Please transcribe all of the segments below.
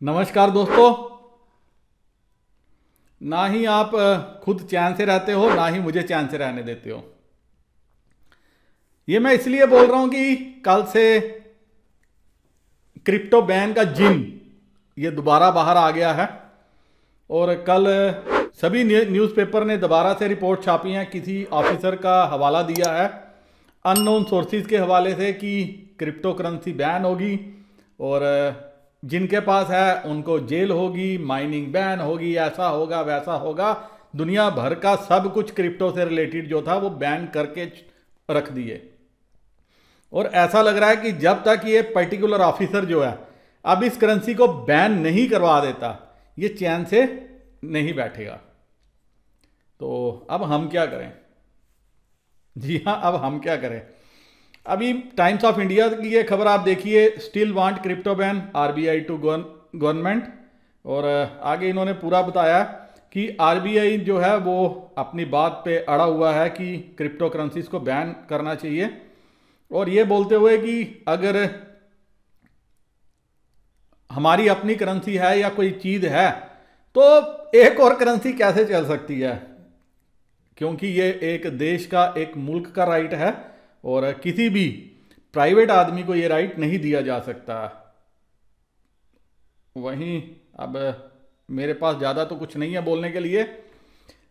नमस्कार दोस्तों। ना ही आप खुद चैन से रहते हो, ना ही मुझे चैन से रहने देते हो। ये मैं इसलिए बोल रहा हूं कि कल से क्रिप्टो बैन का जिन ये दोबारा बाहर आ गया है और कल सभी न्यूज़पेपर ने दोबारा से रिपोर्ट छापी है। किसी ऑफिसर का हवाला दिया है अननोन सोर्सेज के हवाले से कि क्रिप्टो करेंसी बैन होगी और जिनके पास है उनको जेल होगी, माइनिंग बैन होगी, ऐसा होगा वैसा होगा। दुनिया भर का सब कुछ क्रिप्टो से रिलेटेड जो था वो बैन करके रख दिए। और ऐसा लग रहा है कि जब तक ये पर्टिकुलर ऑफिसर जो है अब इस करेंसी को बैन नहीं करवा देता, ये चैन से नहीं बैठेगा। तो अब हम क्या करें? जी हाँ, अब हम क्या करें? अभी टाइम्स ऑफ इंडिया की ये खबर आप देखिए, still want crypto ban RBI to government. और आगे इन्होंने पूरा बताया कि आरबीआई जो है वो अपनी बात पे अड़ा हुआ है कि क्रिप्टो करेंसीज को बैन करना चाहिए। और ये बोलते हुए कि अगर हमारी अपनी करेंसी है या कोई चीज़ है तो एक और करेंसी कैसे चल सकती है, क्योंकि ये एक देश का, एक मुल्क का राइट है और किसी भी प्राइवेट आदमी को ये राइट नहीं दिया जा सकता। वहीं अब मेरे पास ज़्यादा तो कुछ नहीं है बोलने के लिए,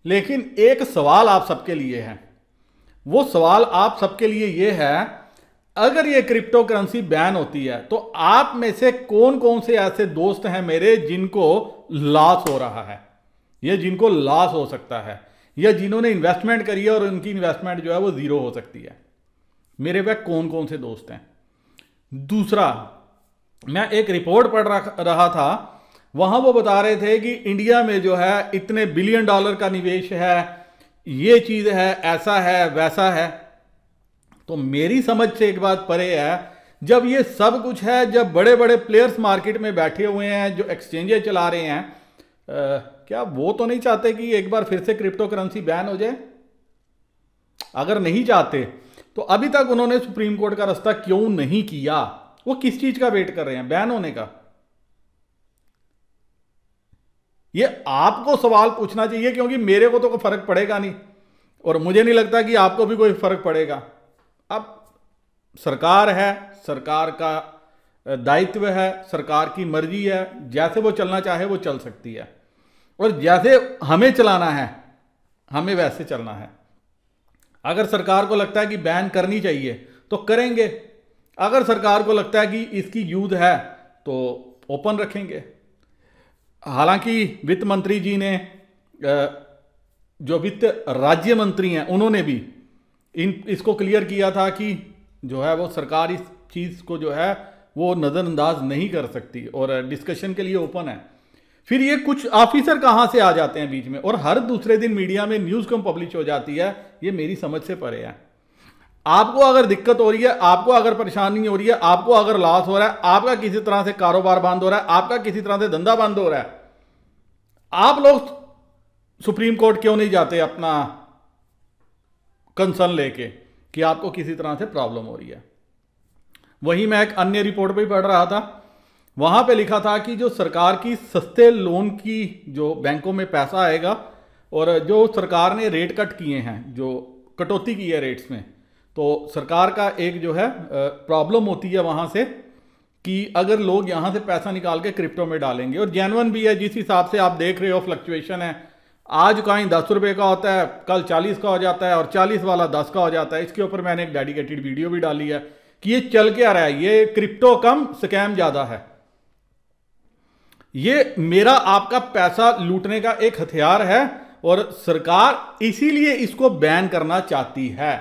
लेकिन एक सवाल आप सबके लिए है। वो सवाल आप सबके लिए ये है, अगर ये क्रिप्टो करेंसी बैन होती है तो आप में से कौन कौन से ऐसे दोस्त हैं मेरे जिनको लॉस हो रहा है, या जिनको लॉस हो सकता है, या जिन्होंने इन्वेस्टमेंट करी है और उनकी इन्वेस्टमेंट जो है वो ज़ीरो हो सकती है? मेरे वह कौन कौन से दोस्त हैं? दूसरा, मैं एक रिपोर्ट पढ़ रहा था, वहां वो बता रहे थे कि इंडिया में जो है इतने बिलियन डॉलर का निवेश है, ये चीज़ है, ऐसा है वैसा है। तो मेरी समझ से एक बात परे है, जब ये सब कुछ है, जब बड़े बड़े प्लेयर्स मार्केट में बैठे हुए हैं जो एक्सचेंजेस चला रहे हैं, क्या वो तो नहीं चाहते कि एक बार फिर से क्रिप्टो करेंसी बैन हो जाए? अगर नहीं चाहते तो अभी तक उन्होंने सुप्रीम कोर्ट का रास्ता क्यों नहीं किया? वो किस चीज का वेट कर रहे हैं? बैन होने का? ये आपको सवाल पूछना चाहिए, क्योंकि मेरे को तो कोई फर्क पड़ेगा नहीं और मुझे नहीं लगता कि आपको भी कोई फर्क पड़ेगा। अब सरकार है, सरकार का दायित्व है, सरकार की मर्जी है, जैसे वो चलना चाहे वो चल सकती है और जैसे हमें चलाना है हमें वैसे चलना है। अगर सरकार को लगता है कि बैन करनी चाहिए तो करेंगे, अगर सरकार को लगता है कि इसकी यूज है तो ओपन रखेंगे। हालांकि वित्त मंत्री जी ने, जो वित्त राज्य मंत्री हैं, उन्होंने भी इसको क्लियर किया था कि जो है वो सरकार इस चीज़ को जो है वो नज़रअंदाज नहीं कर सकती और डिस्कशन के लिए ओपन है। फिर ये कुछ ऑफिसर कहाँ से आ जाते हैं बीच में और हर दूसरे दिन मीडिया में न्यूज़ कम पब्लिश हो जाती है, ये मेरी समझ से परे है। आपको अगर दिक्कत हो रही है, आपको अगर परेशानी हो रही है, आपको अगर लॉस हो रहा है, आपका किसी तरह से कारोबार बंद हो रहा है, आपका किसी तरह से धंधा बंद हो रहा है, आप लोग सुप्रीम कोर्ट क्यों नहीं जाते अपना कंसर्न लेके कि आपको किसी तरह से प्रॉब्लम हो रही है? वहीं मैं एक अन्य रिपोर्ट पे पढ़ रहा था, वहां पे लिखा था कि जो सरकार की सस्ते लोन की जो बैंकों में पैसा आएगा और जो सरकार ने रेट कट किए हैं, जो कटौती की है रेट्स में, तो सरकार का एक जो है प्रॉब्लम होती है वहां से कि अगर लोग यहां से पैसा निकाल के क्रिप्टो में डालेंगे, और जेन्युइन भी है जिस हिसाब से आप देख रहे हो फ्लक्चुएशन है, आज कहीं 10 रुपए का होता है, कल 40 का हो जाता है और 40 वाला 10 का हो जाता है। इसके ऊपर मैंने एक डेडिकेटेड वीडियो भी डाली है कि ये चल क्या रहा है, ये क्रिप्टो कम स्कैम ज्यादा है। ये मेरा आपका पैसा लूटने का एक हथियार है और सरकार इसीलिए इसको बैन करना चाहती है।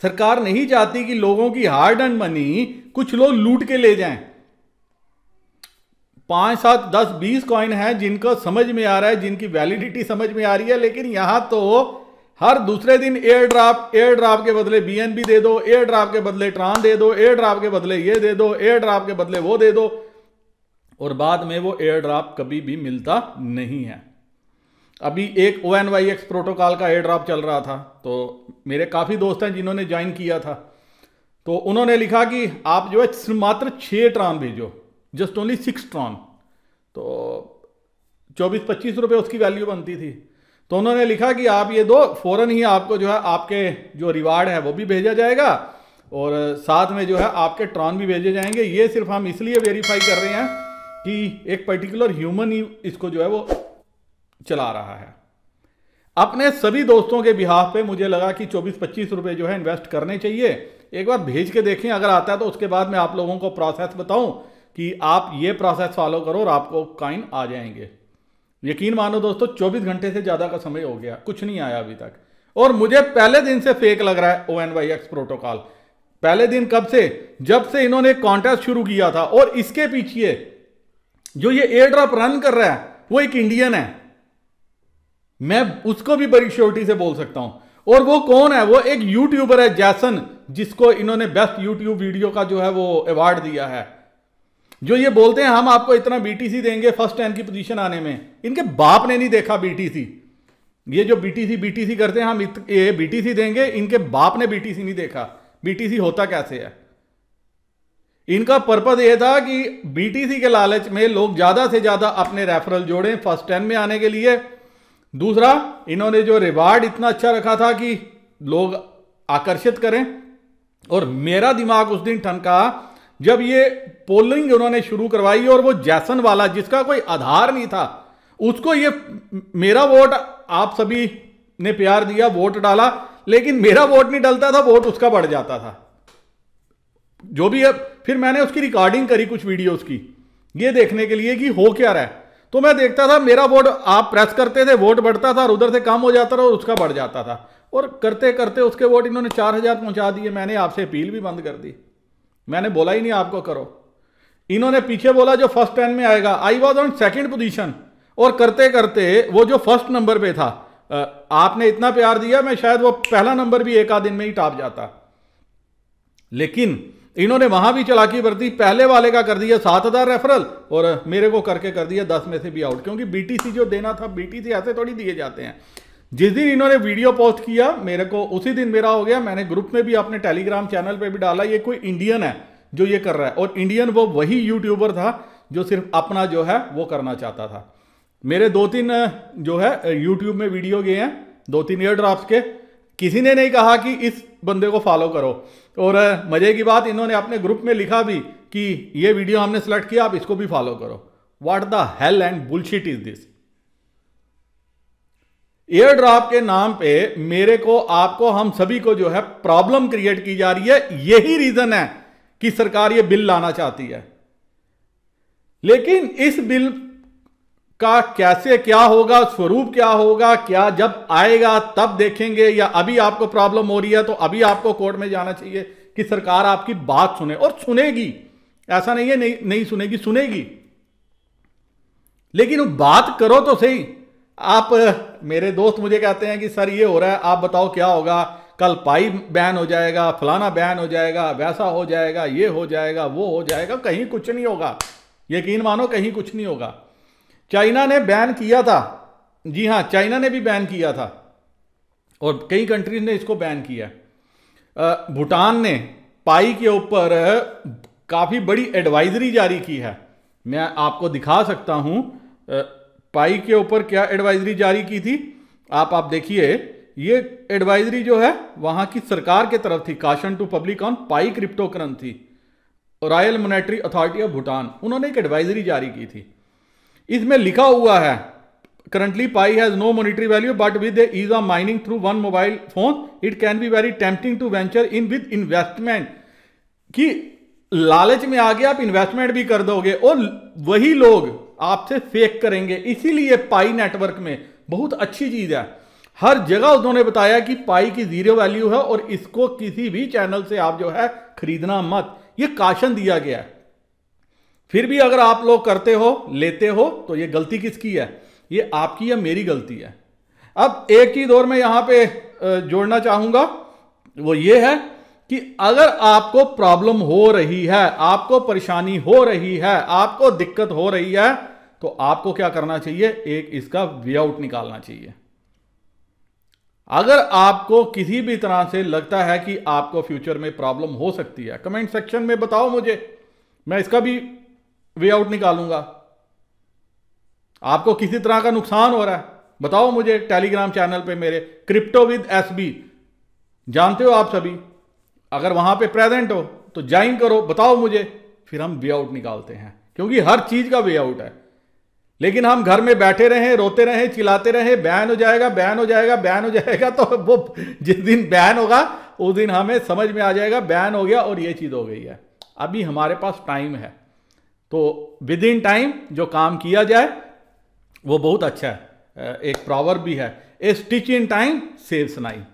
सरकार नहीं चाहती कि लोगों की हार्ड एंड मनी कुछ लोग लूट के ले जाएं। 5, 7, 10, 20 कॉइन है जिनको समझ में आ रहा है, जिनकी वैलिडिटी समझ में आ रही है, लेकिन यहां तो हर दूसरे दिन एयर ड्रॉप के बदले बीएनबी दे दो, एयर ड्रॉप के बदले ट्रान दे दो, एयर ड्रॉप के बदले ये दे दो, एयर ड्रॉप के बदले वो दे दो, और बाद में वो एयर ड्रॉप कभी भी मिलता नहीं है। अभी एक ONYX प्रोटोकॉल का एयर ड्रॉप चल रहा था, तो मेरे काफ़ी दोस्त हैं जिन्होंने ज्वाइन किया था, तो उन्होंने लिखा कि आप जो है मात्र 6 ट्रान भेजो, जस्ट ओनली 6 ट्रान, 24-25 रुपये उसकी वैल्यू बनती थी। तो उन्होंने लिखा कि आप ये दो, फौरन ही आपको जो है आपके जो रिवार्ड है वो भी भेजा जाएगा और साथ में जो है आपके ट्रॉन भी भेजे जाएंगे। ये सिर्फ हम इसलिए वेरीफाई कर रहे हैं कि एक पर्टिकुलर ह्यूमन ही इसको जो है वो चला रहा है। अपने सभी दोस्तों के बिहाफ पे मुझे लगा कि 24-25 रुपये जो है इन्वेस्ट करने चाहिए। एक बार भेज के देखें, अगर आता है तो उसके बाद मैं आप लोगों को प्रोसेस बताऊं कि आप ये प्रोसेस फॉलो करो और आपको कॉइन आ जाएंगे। यकीन मानो दोस्तों, 24 घंटे से ज़्यादा का समय हो गया, कुछ नहीं आया अभी तक। और मुझे पहले दिन से फेक लग रहा है ONYX प्रोटोकॉल। पहले दिन कब से? जब से इन्होंने कॉन्टेस्ट शुरू किया था। और इसके पीछे जो ये एयर ड्रॉप रन कर रहा है वो एक इंडियन है, मैं उसको भी बड़ी श्योरिटी से बोल सकता हूं। और वो कौन है? वो एक यूट्यूबर है जैसन, जिसको इन्होंने बेस्ट यूट्यूब वीडियो का जो है वो अवार्ड दिया है। जो ये बोलते हैं हम आपको इतना BTC देंगे फर्स्ट 10 की पोजीशन आने में, इनके बाप ने नहीं देखा BTC। ये जो BTC करते हैं, हम ये BTC देंगे, इनके बाप ने BTC नहीं देखा। BTC होता कैसे है? इनका पर्पज ये था कि BTC के लालच में लोग ज्यादा से ज्यादा अपने रेफरल जोड़ें फर्स्ट 10 में आने के लिए। दूसरा, इन्होंने जो रिवार्ड इतना अच्छा रखा था कि लोग आकर्षित करें। और मेरा दिमाग उस दिन ठनका जब ये पोलिंग उन्होंने शुरू करवाई और वो जैसन वाला जिसका कोई आधार नहीं था, उसको ये मेरा वोट आप सभी ने प्यार दिया, वोट डाला, लेकिन मेरा वोट नहीं डलता था, वोट उसका बढ़ जाता था। जो भी है, फिर मैंने उसकी रिकॉर्डिंग करी कुछ वीडियोस की, ये देखने के लिए कि हो क्या रहा है। तो मैं देखता था मेरा वोट आप प्रेस करते थे, वोट बढ़ता था और उधर से कम हो जाता था और उसका बढ़ जाता था। और करते करते उसके वोट इन्होंने 4000 पहुंचा दिए। मैंने आपसे अपील भी बंद कर दी, मैंने बोला ही नहीं आपको करो। इन्होंने पीछे बोला जो फर्स्ट 10 में आएगा, I was on second position. और करते करते वो जो फर्स्ट नंबर पे था, आपने इतना प्यार दिया, मैं शायद वो पहला नंबर भी एक आध दिन में ही टॉप जाता। लेकिन इन्होंने वहां भी चालाकी बरती, पहले वाले का कर दिया 7000 रेफरल और मेरे को करके कर दिया 10 में से भी आउट। क्योंकि BTC जो देना था, BTC ऐसे थोड़ी दिए जाते हैं। जिस दिन इन्होंने वीडियो पोस्ट किया मेरे को, उसी दिन मेरा हो गया। मैंने ग्रुप में भी अपने टेलीग्राम चैनल पे भी डाला, ये कोई इंडियन है जो ये कर रहा है। और इंडियन वो वही यूट्यूबर था जो सिर्फ अपना जो है वो करना चाहता था। मेरे 2-3 जो है यूट्यूब में वीडियो गए हैं, 2-3 एयर ड्रॉप्स के, किसी ने नहीं कहा कि इस बंदे को फॉलो करो। और मजे की बात, इन्होंने अपने ग्रुप में लिखा भी कि ये वीडियो हमने सेलेक्ट किया, आप इसको भी फॉलो करो। What the hell and bullshit is this? Air drop के नाम पे मेरे को, आपको, हम सभी को जो है प्रॉब्लम क्रिएट की जा रही है। यही रीजन है कि सरकार ये बिल लाना चाहती है। लेकिन इस बिल का कैसे क्या होगा, स्वरूप क्या होगा, क्या जब आएगा तब देखेंगे, या अभी आपको प्रॉब्लम हो रही है तो अभी आपको कोर्ट में जाना चाहिए कि सरकार आपकी बात सुने। और सुनेगी, ऐसा नहीं है नहीं सुनेगी, सुनेगी। लेकिन बात करो तो सही। आप, मेरे दोस्त मुझे कहते हैं कि सर ये हो रहा है, आप बताओ क्या होगा, कल पाई बैन हो जाएगा, फलाना बैन हो जाएगा, वैसा हो जाएगा, ये हो जाएगा, वो हो जाएगा। कहीं कुछ नहीं होगा, यकीन मानो कहीं कुछ नहीं होगा। चाइना ने बैन किया था, जी हां, चाइना ने भी बैन किया था और कई कंट्रीज ने इसको बैन किया। भूटान ने पाई के ऊपर काफी बड़ी एडवाइजरी जारी की है। मैं आपको दिखा सकता हूं पाई के ऊपर क्या एडवाइजरी जारी की थी। आप देखिए, ये एडवाइजरी जो है वहां की सरकार के तरफ थी। Caution to public on Pi crypto currency, royal monetary authority of Bhutan, उन्होंने एक एडवाइजरी जारी की थी। इसमें लिखा हुआ है, currently Pi has no monetary value but with the ease of mining through one mobile phone it can be very tempting to venture in with investment. कि लालच में आगे आप इन्वेस्टमेंट भी कर दोगे और वही लोग आपसे फेक करेंगे। इसीलिए पाई नेटवर्क में बहुत अच्छी चीज है, हर जगह उन्होंने बताया कि पाई की 0 वैल्यू है और इसको किसी भी चैनल से आप जो है खरीदना मत, ये काशन दिया गया है। फिर भी अगर आप लोग करते हो, लेते हो, तो ये गलती किसकी है? ये आपकी या मेरी गलती है। अब एक चीज और मैं यहां पे जोड़ना चाहूंगा, वो ये है कि अगर आपको प्रॉब्लम हो रही है, आपको परेशानी हो रही है, आपको दिक्कत हो रही है, तो आपको क्या करना चाहिए? एक इसका वे आउट निकालना चाहिए। अगर आपको किसी भी तरह से लगता है कि आपको फ्यूचर में प्रॉब्लम हो सकती है, कमेंट सेक्शन में बताओ मुझे, मैं इसका भी वे आउट निकालूंगा। आपको किसी तरह का नुकसान हो रहा है, बताओ मुझे टेलीग्राम चैनल पे मेरे क्रिप्टो विद एसबी, जानते हो आप सभी, अगर वहां पे प्रेजेंट हो तो ज्वाइन करो, बताओ मुझे, फिर हम वे आउट निकालते हैं, क्योंकि हर चीज का वे आउट है। लेकिन हम घर में बैठे रहें, रोते रहें, चिल्लाते रहें, बैन हो जाएगा, बैन हो जाएगा, बैन हो जाएगा, तो वो जिस दिन बैन होगा उस दिन हमें समझ में आ जाएगा बैन हो गया और ये चीज हो गई है। अभी हमारे पास टाइम है, तो विद इन टाइम जो काम किया जाए वो बहुत अच्छा है। एक प्रॉवर्ब भी है, a stitch in time saves 9।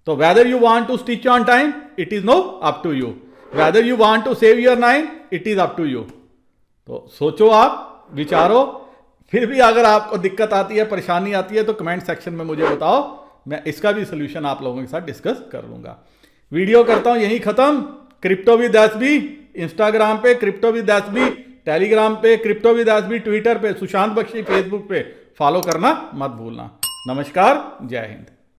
तो whether you want to stitch on time, it is no up to you, whether you want to save your 9, it is up to you. तो सोचो, आप विचारो। फिर भी अगर आपको दिक्कत आती है, परेशानी आती है, तो कमेंट सेक्शन में मुझे बताओ, मैं इसका भी सोल्यूशन आप लोगों के साथ डिस्कस कर लूंगा। वीडियो करता हूं यहीं खत्म। क्रिप्टो विद एसबी इंस्टाग्राम पे, क्रिप्टो विद एसबी टेलीग्राम पे, क्रिप्टो विद एसबी ट्विटर पे, सुशांत बख्शी फेसबुक पे, फॉलो करना मत भूलना। नमस्कार, जय हिंद।